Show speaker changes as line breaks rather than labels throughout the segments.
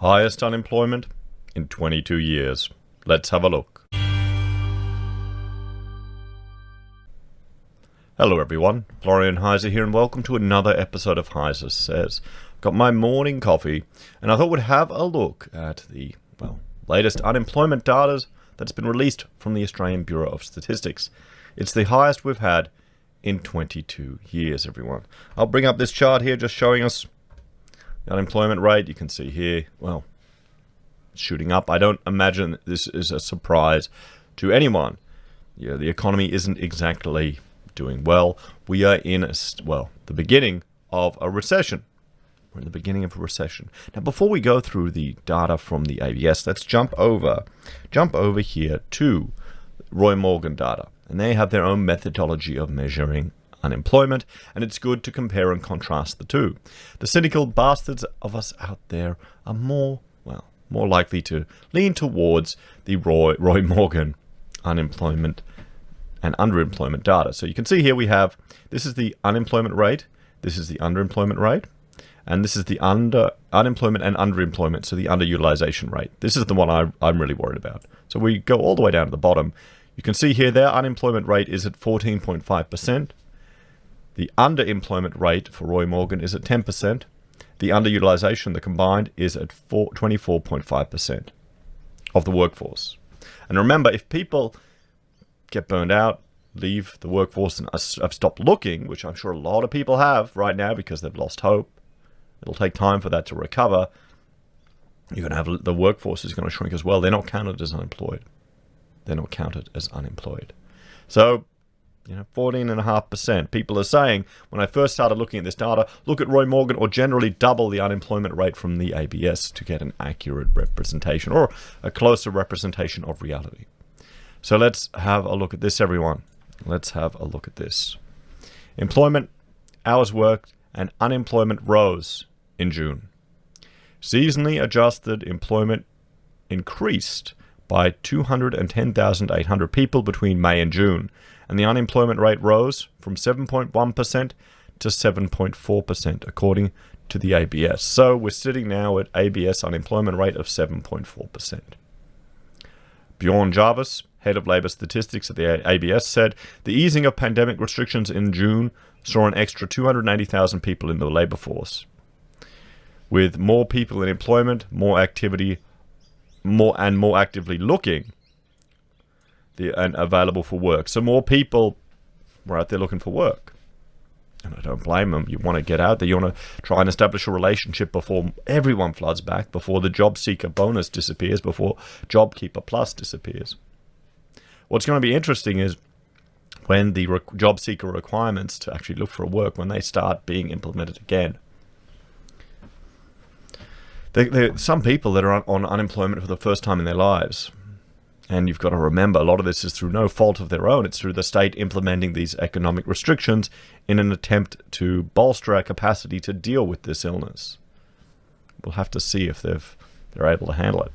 Highest unemployment in 22 years. Let's have a look. Hello everyone, Florian.Heise here and welcome to another episode of HeiseSays. Got my morning coffee and I thought we'd have a look at the, latest unemployment data that's been released from the Australian Bureau of Statistics. It's the highest we've had in 22 years, everyone. I'll bring up this chart here just showing us the unemployment rate. You can see here, shooting up. I don't imagine this is a surprise to anyone. Yeah, the economy isn't exactly doing well. We are in the beginning of a recession. We're in the beginning of a recession. Now, before we go through the data from the ABS, let's jump over here to Roy Morgan data. And they have their own methodology of measuring unemployment, and it's good to compare and contrast the two. The cynical bastards of us out there are more likely to lean towards the Roy Morgan unemployment and underemployment data. So you can see here this is the unemployment rate, this is the underemployment rate, and this is the unemployment and underemployment, so the underutilization rate. This is the one I'm really worried about. So we go all the way down to the bottom. You can see here their unemployment rate is at 14.5%. The underemployment rate for Roy Morgan is at 10%. The underutilization, the combined, is at 24.5% of the workforce. And remember, if people get burned out, leave the workforce and have stopped looking, which I'm sure a lot of people have right now because they've lost hope, it'll take time for that to recover. You're going to have the workforce is going to shrink as well. They're not counted as unemployed. They're not counted as unemployed. So, 14.5%. People are saying, when I first started looking at this data, look at Roy Morgan or generally double the unemployment rate from the ABS to get an accurate representation or a closer representation of reality. So let's have a look at this, everyone. Let's have a look at this. Employment, hours worked, and unemployment rose in June. Seasonally adjusted employment increased by 210,800 people between May and June, and the unemployment rate rose from 7.1% to 7.4% according to the ABS. So we're sitting now at ABS unemployment rate of 7.4%. Bjorn Jarvis, head of labour statistics at the ABS, said the easing of pandemic restrictions in June saw an extra 280,000 people in the labour force. With more people in employment, more activity, more actively looking and available for work. So more people were out there looking for work. And I don't blame them. You want to get out there. You want to try and establish a relationship before everyone floods back, before the job seeker bonus disappears, before JobKeeper Plus disappears. What's going to be interesting is when the job seeker requirements to actually look for work, when they start being implemented again. There are some people that are on unemployment for the first time in their lives. And you've got to remember, a lot of this is through no fault of their own. It's through the state implementing these economic restrictions in an attempt to bolster our capacity to deal with this illness. We'll have to see if they're able to handle it.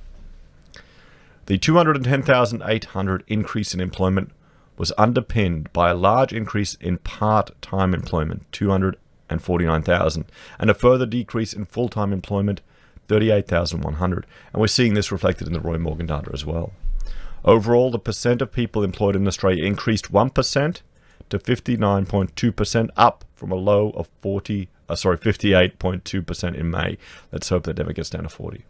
The 210,800 increase in employment was underpinned by a large increase in part-time employment, 249,000, and a further decrease in full-time employment, 38,100. And we're seeing this reflected in the Roy Morgan data as well. Overall, the percent of people employed in Australia increased 1% to 59.2%, up from a low of 58.2% in May. Let's hope that never gets down to 40.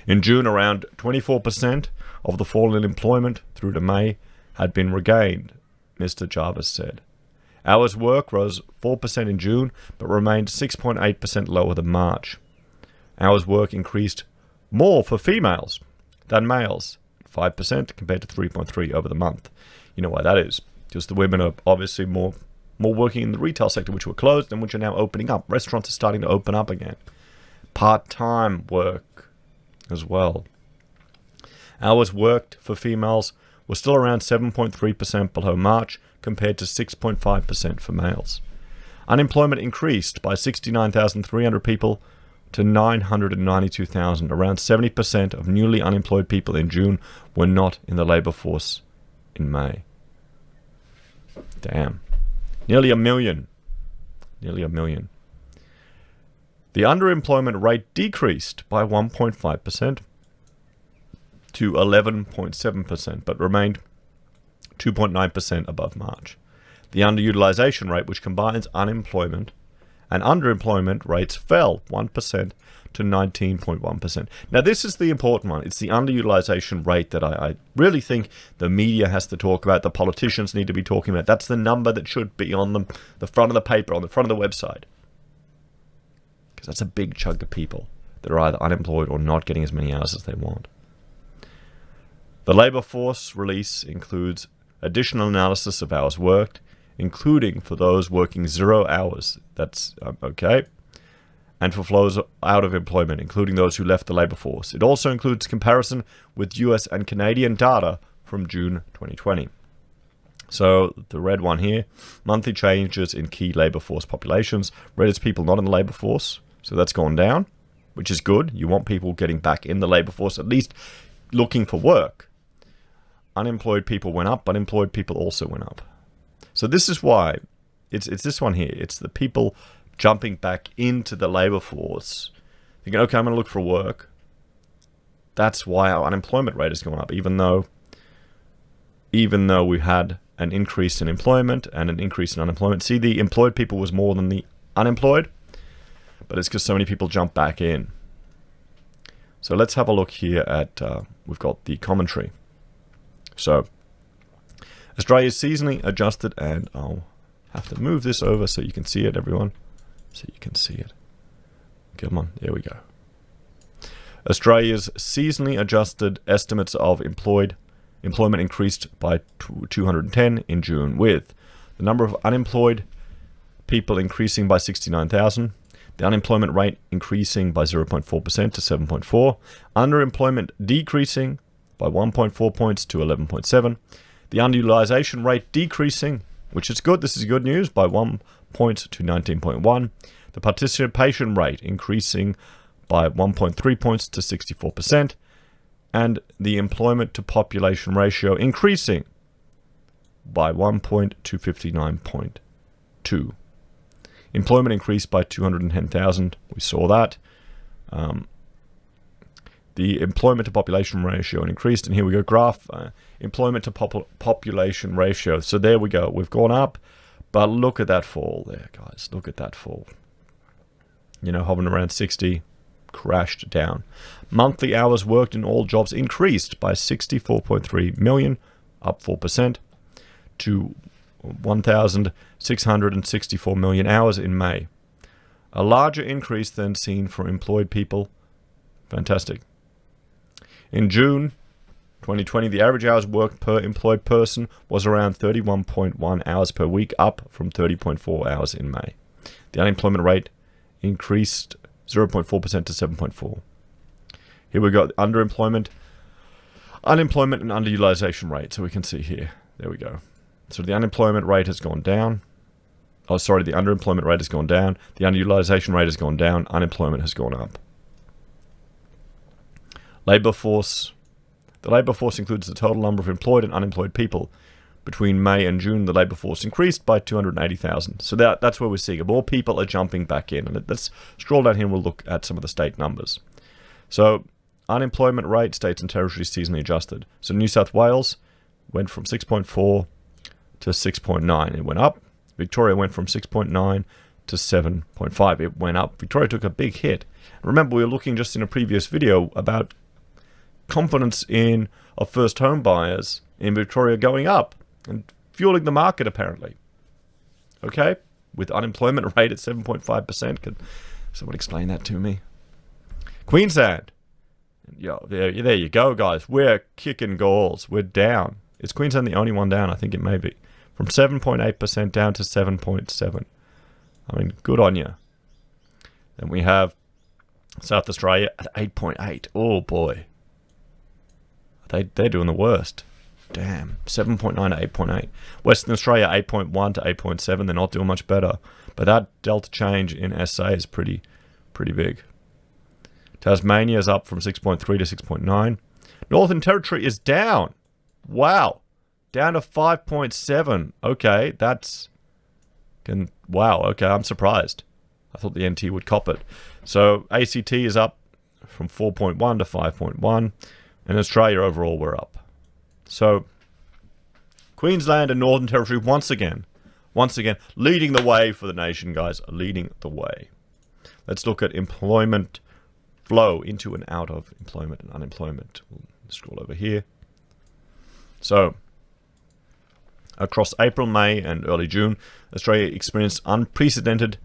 In June, around 24% of the fall in employment through to May had been regained, Mr. Jarvis said. Hours work rose 4% in June, but remained 6.8% lower than March. Hours work increased more for females than males, 5% compared to 3.3% over the month. You know why that is? Because the women are obviously more working in the retail sector, which were closed and which are now opening up. Restaurants are starting to open up again. Part-time work as well. Hours worked for females were still around 7.3% below March compared to 6.5% for males. Unemployment increased by 69,300 people to 992,000. Around 70% of newly unemployed people in June were not in the labour force in May. Damn. Nearly a million. The underemployment rate decreased by 1.5% to 11.7%, but remained 2.9% above March. The underutilization rate, which combines unemployment and underemployment rates, fell 1% to 19.1%. Now, this is the important one. It's the underutilization rate that I really think the media has to talk about, the politicians need to be talking about. That's the number that should be on the front of the paper, on the front of the website. Because that's a big chunk of people that are either unemployed or not getting as many hours as they want. The labour force release includes additional analysis of hours worked, including for those working 0 hours. That's okay. And for flows out of employment, including those who left the labour force. It also includes comparison with US and Canadian data from June 2020. So the red one here, monthly changes in key labour force populations. Red is people not in the labour force, so that's gone down, which is good. You want people getting back in the labour force, at least looking for work. Unemployed people went up, unemployed people also went up. So this is why, it's this one here. It's the people jumping back into the labour force, thinking, okay, I'm going to look for work. That's why our unemployment rate has gone up, even though we had an increase in employment and an increase in unemployment. See, the employed people was more than the unemployed, but it's because so many people jumped back in. So let's have a look here at, we've got the commentary. So, Australia's seasonally adjusted, and I'll have to move this over so you can see it, everyone. So you can see it. Come on, there we go. Australia's seasonally adjusted estimates of employment increased by 210 in June, with the number of unemployed people increasing by 69,000, the unemployment rate increasing by 0.4% to 7.4, underemployment decreasing by 1.4 points to 11.7, the underutilization rate decreasing, which is good, this is good news, by 1 point to 19.1, the participation rate increasing by 1.3 points to 64%, and the employment to population ratio increasing by 1 point to 59.2. Employment increased by 210,000, we saw that. The employment to population ratio increased, and here we go, graph, employment to population ratio. So there we go, we've gone up, but look at that fall there, guys, look at that fall. You know, hovering around 60, crashed down. Monthly hours worked in all jobs increased by 64.3 million, up 4%, to 1,664 million hours in May. A larger increase than seen for employed people. Fantastic. In June 2020, the average hours worked per employed person was around 31.1 hours per week, up from 30.4 hours in May. The unemployment rate increased 0.4% to 7.4. Here we got underemployment, unemployment, and underutilization rate. So we can see here. There we go. So the unemployment rate has gone down. Oh, sorry, the underemployment rate has gone down. The underutilization rate has gone down. Unemployment has gone up. Labour force. The labour force includes the total number of employed and unemployed people. Between May and June, the labour force increased by 280,000. So that's where we're seeing it. More people are jumping back in. And let's scroll down here and we'll look at some of the state numbers. So unemployment rate, states and territories seasonally adjusted. So New South Wales went from 6.4 to 6.9. It went up. Victoria went from 6.9 to 7.5. It went up. Victoria took a big hit. Remember, we were looking just in a previous video about confidence of first home buyers in Victoria going up and fueling the market, apparently. Okay? With unemployment rate at 7.5%. Can someone explain that to me? Queensland. There you go, guys. We're kicking goals. We're down. Is Queensland the only one down? I think it may be. From 7.8% down to 7.7%. I mean, good on you. Then we have South Australia at 8.8%. Oh, boy. They're doing the worst. Damn. 7.9 to 8.8. Western Australia, 8.1 to 8.7. They're not doing much better. But that delta change in SA is pretty big. Tasmania is up from 6.3 to 6.9. Northern Territory is down. Wow. Down to 5.7. Okay, wow, okay, I'm surprised. I thought the NT would cop it. So ACT is up from 4.1 to 5.1, and Australia overall we're up. So Queensland and Northern Territory once again, leading the way for the nation, guys, leading the way. Let's look at employment flow into and out of employment and unemployment. We'll scroll over here. So across April, May, and early June, Australia experienced unprecedented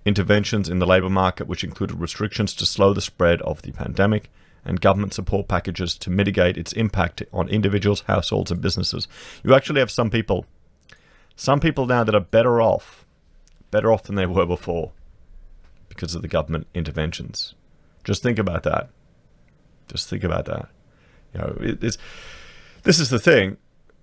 interventions in the labour market, which included restrictions to slow the spread of the pandemic and government support packages to mitigate its impact on individuals, households, and businesses. You actually have some people now that are better off than they were before because of the government interventions. Just think about that. You know, this is the thing.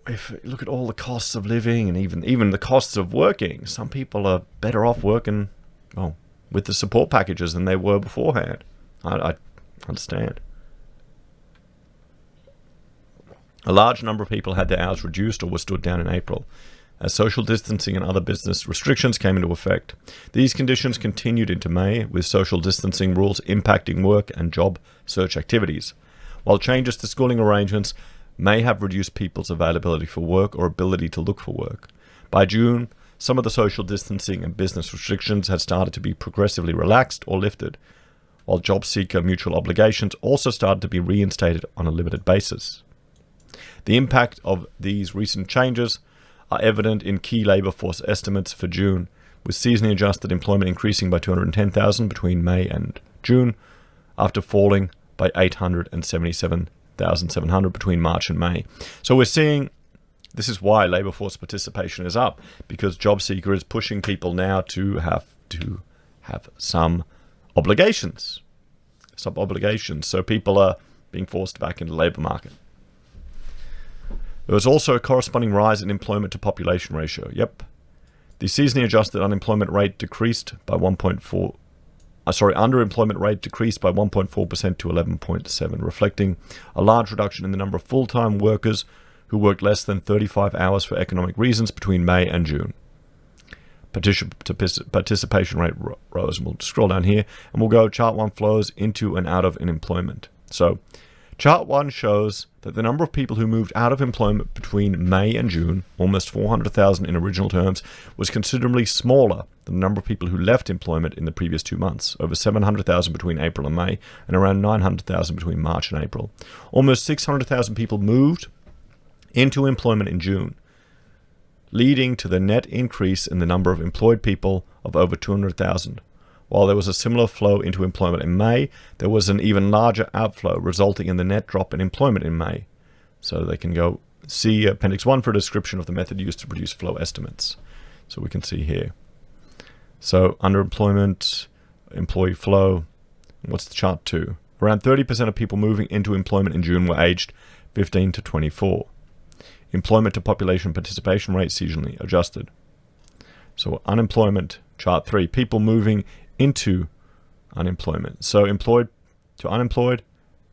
If you look at all the costs of living and even the costs of working, some people are better off working, well, with the support packages than they were beforehand. I understand. A large number of people had their hours reduced or were stood down in April, as social distancing and other business restrictions came into effect. These conditions continued into May, with social distancing rules impacting work and job search activities. While changes to schooling arrangements may have reduced people's availability for work or ability to look for work, by June, some of the social distancing and business restrictions had started to be progressively relaxed or lifted, while job seeker mutual obligations also started to be reinstated on a limited basis. The impact of these recent changes are evident in key labour force estimates for June, with seasonally adjusted employment increasing by 210,000 between May and June, after falling by 877,700 between March and May. So we're seeing, this is why labour force participation is up, because job seeker is pushing people now to have some obligations. So people are being forced back into the labour market. There was also a corresponding rise in employment to population ratio. Yep. The seasonally adjusted unemployment rate decreased by underemployment rate decreased by 1.4% to 11.7%, reflecting a large reduction in the number of full-time workers who worked less than 35 hours for economic reasons between May and June. Participation rate rose. And we'll scroll down here and we'll go chart 1 flows into and out of employment. So chart 1 shows that the number of people who moved out of employment between May and June, almost 400,000 in original terms, was considerably smaller than the number of people who left employment in the previous 2 months, over 700,000 between April and May, and around 900,000 between March and April. Almost 600,000 people moved into employment in June, leading to the net increase in the number of employed people of over 200,000. While there was a similar flow into employment in May, there was an even larger outflow, resulting in the net drop in employment in May. So they can go see Appendix 1 for a description of the method used to produce flow estimates. So we can see here. So underemployment, employee flow, what's the chart 2? Around 30% of people moving into employment in June were aged 15 to 24. Employment to population participation rate seasonally adjusted. So unemployment, chart 3, people moving into unemployment. So employed to unemployed,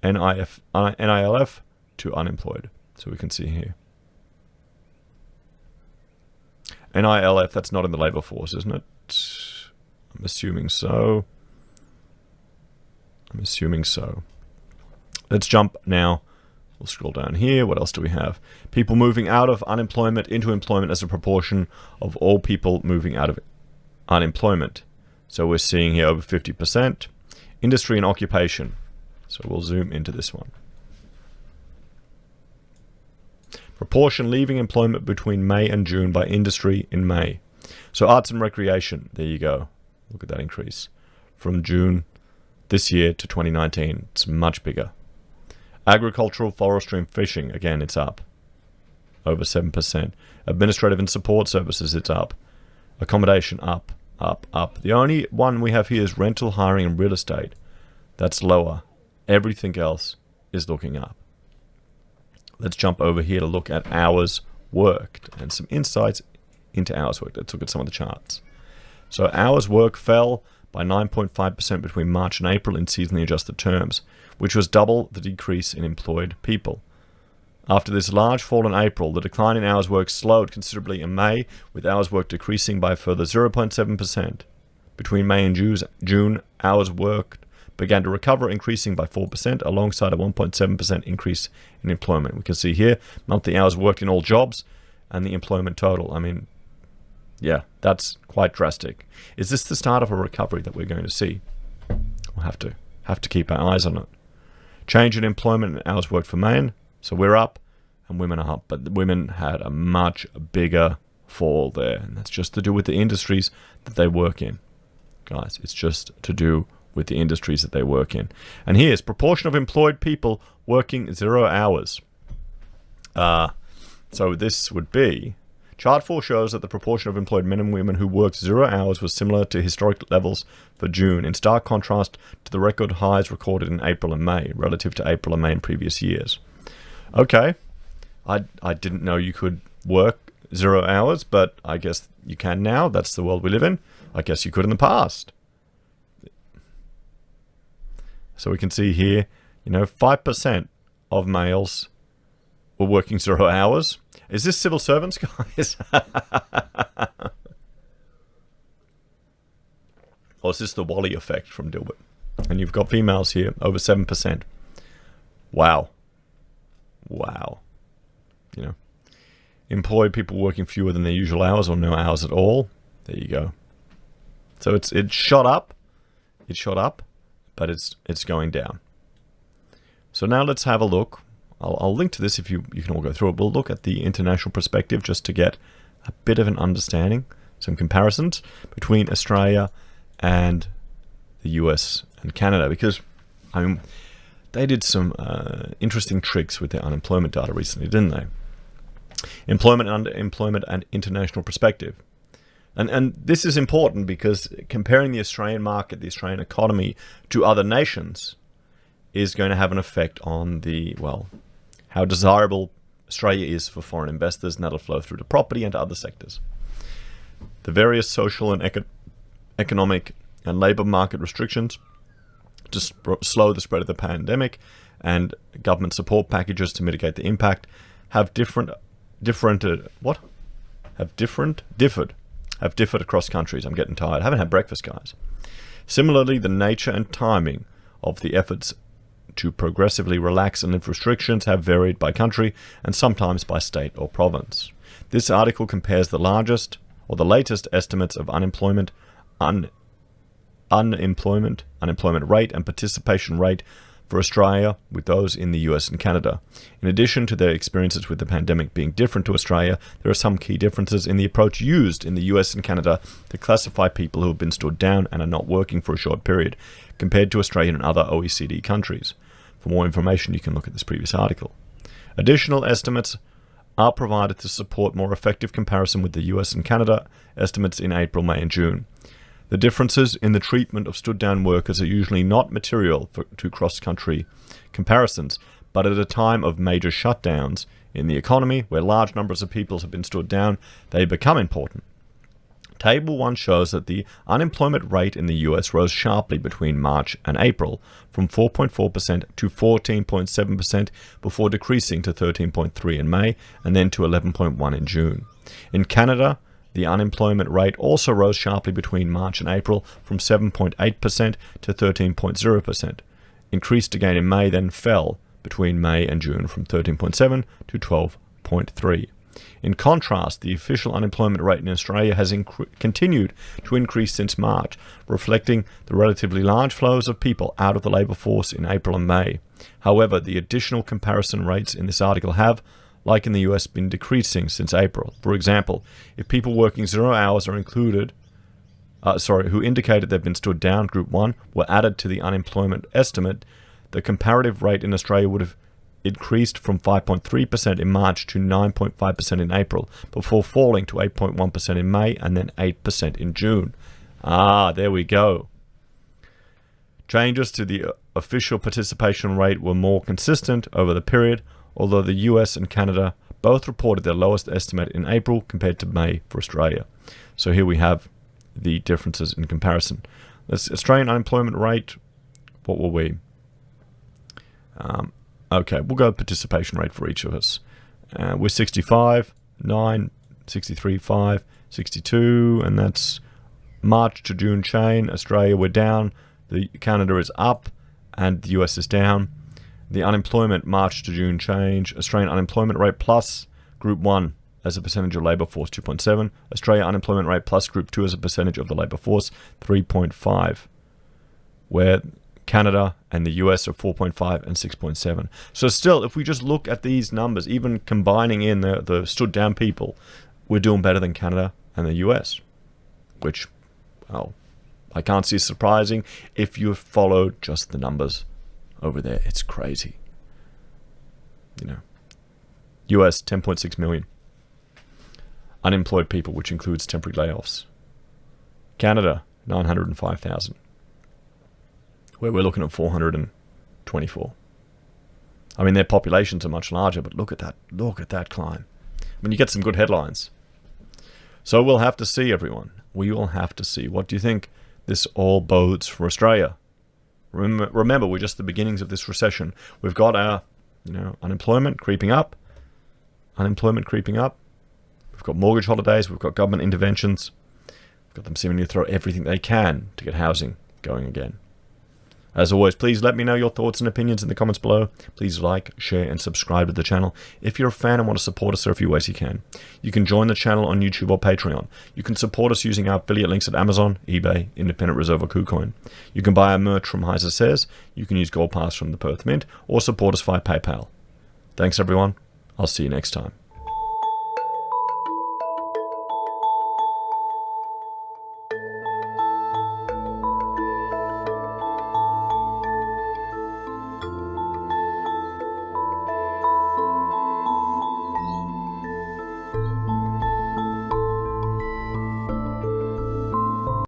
NILF to unemployed. So we can see here. NILF, that's not in the labour force, isn't it? I'm assuming so. Let's jump now. We'll scroll down here. What else do we have? People moving out of unemployment into employment as a proportion of all people moving out of unemployment. So we're seeing here over 50%. Industry and occupation. So we'll zoom into this one. Proportion leaving employment between May and June by industry in May. So arts and recreation, there you go. Look at that increase. From June this year to 2019, it's much bigger. Agricultural, forestry, and fishing, again, it's up. Over 7%. Administrative and support services, it's up. Accommodation, up. The only one we have here is rental, hiring, and real estate. That's lower. Everything else is looking up. Let's jump over here to look at hours worked and some insights into hours worked. Let's look at some of the charts. So hours worked fell by 9.5% between March and April in seasonally adjusted terms, which was double the decrease in employed people. After this large fall in April, the decline in hours worked slowed considerably in May, with hours worked decreasing by a further 0.7%. between May and June, hours worked began to recover, increasing by 4%, alongside a 1.7% increase in employment. We can see here monthly hours worked in all jobs and the employment total. I mean, yeah, that's quite drastic. Is this the start of a recovery that we're going to see? We'll have to keep our eyes on it. Change in employment and hours worked for men. So we're up and women are up, but the women had a much bigger fall there, and that's just to do with the industries that they work in. Guys, it's just to do with the industries that they work in. And here's proportion of employed people working 0 hours. So this would be, chart 4 shows that the proportion of employed men and women who worked 0 hours was similar to historic levels for June, in stark contrast to the record highs recorded in April and May, relative to April and May in previous years. Okay, I didn't know you could work 0 hours, but I guess you can now. That's the world we live in. I guess you could in the past. So we can see here, 5% of males were working 0 hours. Is this civil servants, guys? Or is this the Wally effect from Dilbert? And you've got females here, over 7%. Wow. Wow. Employed people working fewer than their usual hours or no hours at all. There you go. So it shot up. It shot up, but it's going down. So now let's have a look. I'll link to this if you can all go through it. We'll look at the international perspective just to get a bit of an understanding, some comparisons between Australia and the US and Canada, because they did some interesting tricks with their unemployment data recently, didn't they? Employment and underemployment and international perspective. And this is important because comparing the Australian market, the Australian economy, to other nations is going to have an effect on how desirable Australia is for foreign investors, and that'll flow through to property and to other sectors. The various social and economic and labour market restrictions to slow the spread of the pandemic and government support packages to mitigate the impact have differed across countries. I'm getting tired. I haven't had breakfast, guys. Similarly, the nature and timing of the efforts to progressively relax and lift restrictions have varied by country and sometimes by state or province. This article compares the latest estimates of unemployment rate and participation rate for Australia with those in the US and Canada. In addition to their experiences with the pandemic being different to Australia, there are some key differences in the approach used in the US and Canada to classify people who have been stood down and are not working for a short period, compared to Australia and other OECD countries. For more information, you can look at this previous article. Additional estimates are provided to support more effective comparison with the US and Canada estimates in April, May, and June. The differences in the treatment of stood-down workers are usually not material to cross-country comparisons, but at a time of major shutdowns in the economy, where large numbers of people have been stood down, they become important. Table 1 shows that the unemployment rate in the US rose sharply between March and April, from 4.4% to 14.7%, before decreasing to 13.3% in May, and then to 11.1% in June. In Canada, the unemployment rate also rose sharply between March and April, from 7.8% to 13.0%. Increased again in May, then fell between May and June from 13.7% to 12.3%. In contrast, the official unemployment rate in Australia has continued to increase since March, reflecting the relatively large flows of people out of the labour force in April and May. However, the additional comparison rates in this article have, like in the US, been decreasing since April. For example, if people working 0 hours are included, who indicated they've been stood down, Group 1, were added to the unemployment estimate, the comparative rate in Australia would have increased from 5.3% in March to 9.5% in April, before falling to 8.1% in May and then 8% in June. There we go. Changes to the official participation rate were more consistent over the period, although the US and Canada both reported their lowest estimate in April compared to May for Australia. So here we have the differences in comparison. This Australian unemployment rate, what were we? Okay, we'll go participation rate for each of us. We're 65, 9, 63, 5, 62, and that's March to June chain, Australia, we're down. Canada is up, and the US is down. The unemployment March to June change, Australian unemployment rate plus Group 1 as a percentage of labour force, 2.7. Australia unemployment rate plus Group 2 as a percentage of the labour force, 3.5. Where Canada and the US are 4.5 and 6.7. So still, if we just look at these numbers, even combining in the stood down people, we're doing better than Canada and the US, which, well, I can't see surprising if you follow just the numbers over there. It's crazy. US 10.6 million unemployed people, which includes temporary layoffs. Canada 905,000, where we're looking at 424. I mean, their populations are much larger, but look at that climb. I mean, you get some good headlines. So we'll have to see, everyone. We will have to see. What do you think this all bodes for Australia? Remember, we're just the beginnings of this recession. We've got our, unemployment creeping up. Unemployment creeping up. We've got mortgage holidays. We've got government interventions. We've got them seeming to throw everything they can to get housing going again. As always, please let me know your thoughts and opinions in the comments below. Please like, share, and subscribe to the channel. If you're a fan and want to support us, there are a few ways you can. You can join the channel on YouTube or Patreon. You can support us using our affiliate links at Amazon, eBay, Independent Reserve, or Kucoin. You can buy our merch from HeiseSays. You can use Gold Pass from the Perth Mint, or support us via PayPal. Thanks, everyone. I'll see you next time.